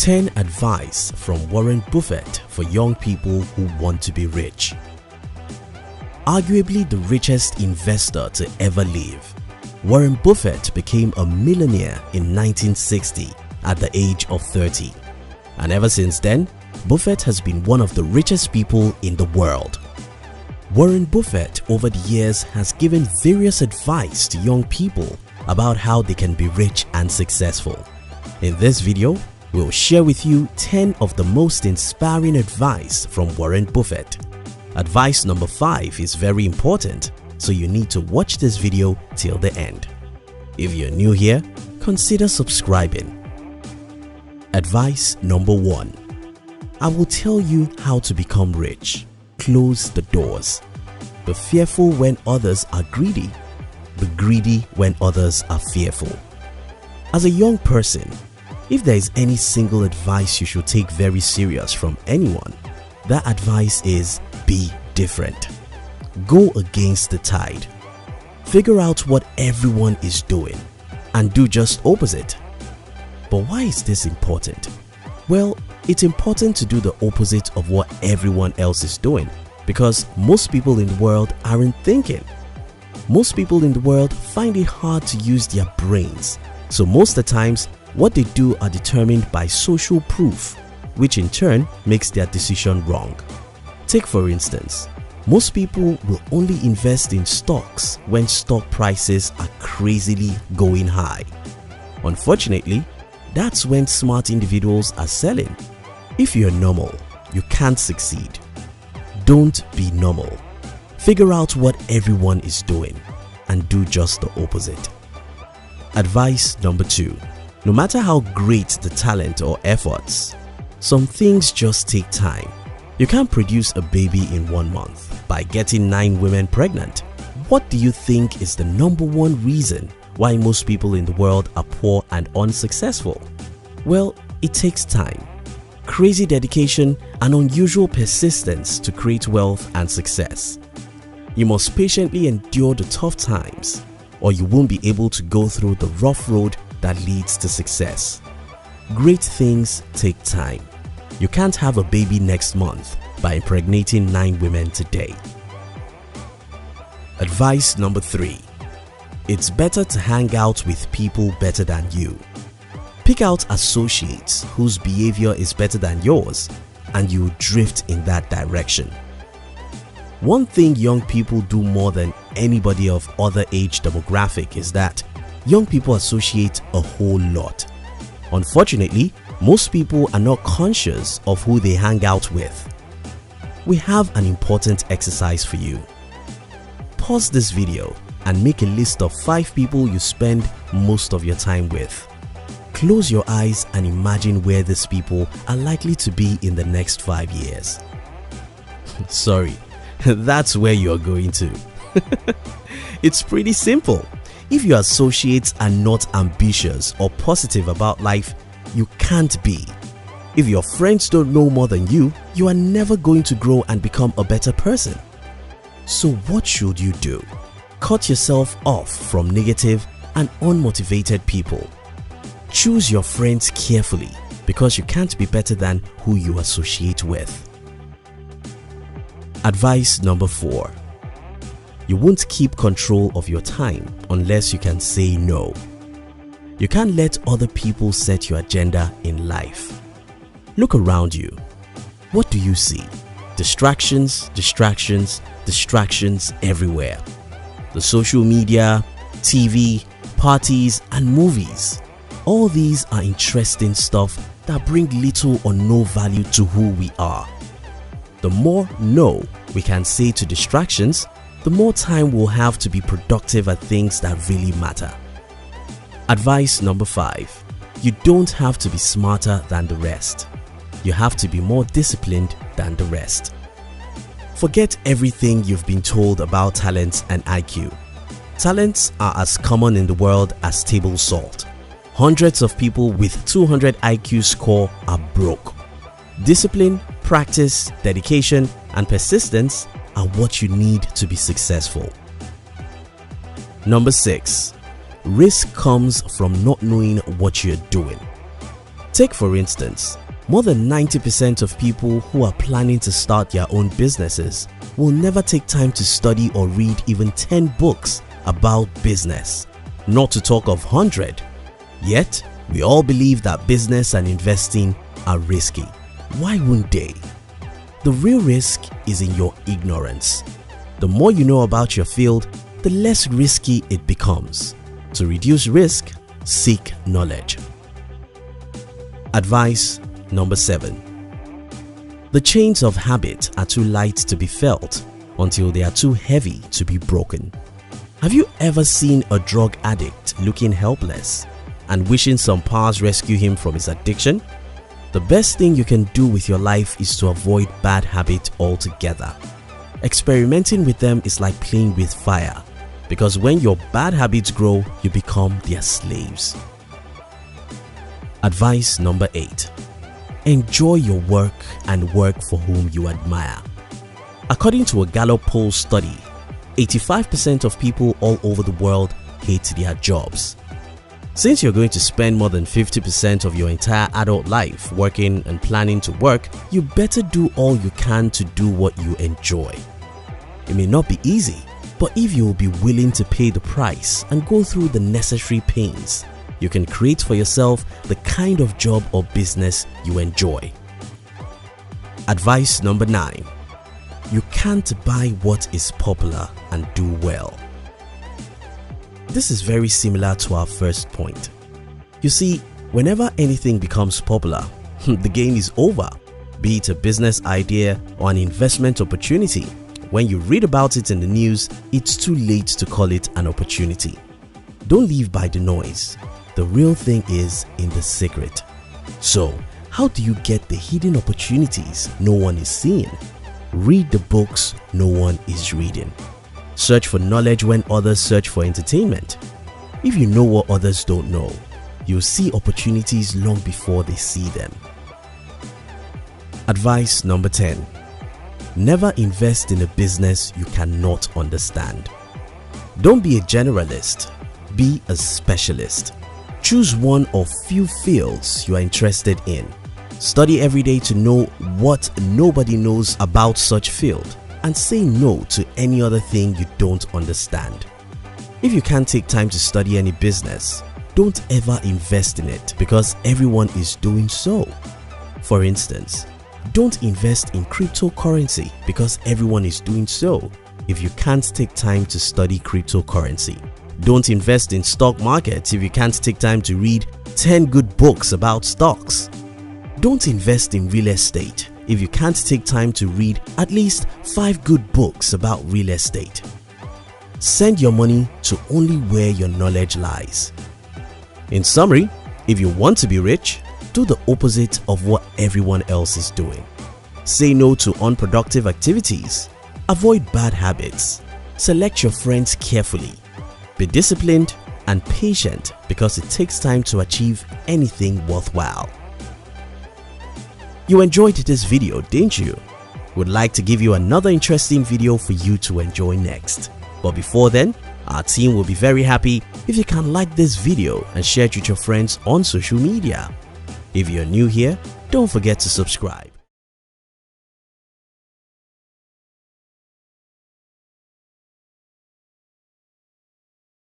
10 Advice from Warren Buffett for young people who want to be rich. Arguably the richest investor to ever live, Warren Buffett became a millionaire in 1960 at the age of 30. And ever since then, Buffett has been one of the richest people in the world. Warren Buffett over the years has given various advice to young people about how they can be rich and successful. In this video, we'll share with you 10 of the most inspiring advice from Warren Buffett. Advice number 5 is very important, so you need to watch this video till the end. If you're new here, consider subscribing. Advice number 1. I will tell you how to become rich. Close the doors. Be fearful when others are greedy. Be greedy when others are fearful. As a young person, if there is any single advice you should take very serious from anyone, that advice is be different. Go against the tide. Figure out what everyone is doing and do just opposite. But why is this important? Well, it's important to do the opposite of what everyone else is doing because most people in the world aren't thinking. Most people in the world find it hard to use their brains, so most of the times what they do are determined by social proof, which in turn makes their decision wrong. Take for instance, most people will only invest in stocks when stock prices are crazily going high. Unfortunately, that's when smart individuals are selling. If you're normal, you can't succeed. Don't be normal. Figure out what everyone is doing and do just the opposite. Advice number 2. No matter how great the talent or efforts, some things just take time. You can't produce a baby in 1 month by getting 9 women pregnant. What do you think is the number 1 reason why most people in the world are poor and unsuccessful? Well, it takes time, crazy dedication and unusual persistence to create wealth and success. You must patiently endure the tough times or you won't be able to go through the rough road that leads to success. Great things take time. You can't have a baby next month by impregnating 9 women today. Advice number 3. It's better to hang out with people better than you. Pick out associates whose behavior is better than yours and you drift in that direction. One thing young people do more than anybody of other age demographic is that young people associate a whole lot. Unfortunately, most people are not conscious of who they hang out with. We have an important exercise for you. Pause this video and make a list of 5 people you spend most of your time with. Close your eyes and imagine where these people are likely to be in the next 5 years. Sorry, that's where you are going to. It's pretty simple. If your associates are not ambitious or positive about life, you can't be. If your friends don't know more than you are never going to grow and become a better person. So what should you do? Cut yourself off from negative and unmotivated people. Choose your friends carefully because you can't be better than who you associate with. Advice number 4. You won't keep control of your time unless you can say no. You can't let other people set your agenda in life. Look around you. What do you see? Distractions, distractions, distractions everywhere. The social media, TV, parties and movies. All these are interesting stuff that bring little or no value to who we are. The more no we can say to distractions, the more time we'll have to be productive at things that really matter. Advice number 5. You don't have to be smarter than the rest. You have to be more disciplined than the rest. Forget everything you've been told about talents and IQ. Talents are as common in the world as table salt. Hundreds of people with 200 IQ score are broke. Discipline, practice, dedication, and persistence are what you need to be successful. Number 6. Risk comes from not knowing what you're doing. Take for instance, more than 90% of people who are planning to start their own businesses will never take time to study or read even 10 books about business, not to talk of 100. Yet, we all believe that business and investing are risky. Why wouldn't they? The real risk is in your ignorance. The more you know about your field, the less risky it becomes. To reduce risk, seek knowledge. Advice number 7. The chains of habit are too light to be felt until they are too heavy to be broken. Have you ever seen a drug addict looking helpless and wishing some powers rescue him from his addiction? The best thing you can do with your life is to avoid bad habits altogether. Experimenting with them is like playing with fire, because when your bad habits grow, you become their slaves. Advice number 8. Enjoy your work and work for whom you admire. According to a Gallup poll study, 85% of people all over the world hate their jobs. Since you're going to spend more than 50% of your entire adult life working and planning to work, you better do all you can to do what you enjoy. It may not be easy, but if you will be willing to pay the price and go through the necessary pains, you can create for yourself the kind of job or business you enjoy. Advice number 9. You can't buy what is popular and do well. This is very similar to our first point. You see, whenever anything becomes popular, the game is over. Be it a business idea or an investment opportunity, when you read about it in the news, it's too late to call it an opportunity. Don't live by the noise. The real thing is in the secret. So, how do you get the hidden opportunities no one is seeing? Read the books no one is reading. Search for knowledge when others search for entertainment. If you know what others don't know, you'll see opportunities long before they see them. Advice number 10. Never invest in a business you cannot understand. Don't be a generalist, be a specialist. Choose one or few fields you are interested in. Study every day to know what nobody knows about such field, and say no to any other thing you don't understand. If you can't take time to study any business, don't ever invest in it because everyone is doing so. For instance, don't invest in cryptocurrency because everyone is doing so if you can't take time to study cryptocurrency. Don't invest in stock markets if you can't take time to read 10 good books about stocks. Don't invest in real estate if you can't take time to read at least 5 good books about real estate. Send your money to only where your knowledge lies. In summary, if you want to be rich, do the opposite of what everyone else is doing. Say no to unproductive activities. Avoid bad habits. Select your friends carefully. Be disciplined and patient because it takes time to achieve anything worthwhile. You enjoyed this video, didn't you? Would like to give you another interesting video for you to enjoy next. But before then, our team will be very happy if you can like this video and share it with your friends on social media. If you're new here, don't forget to subscribe.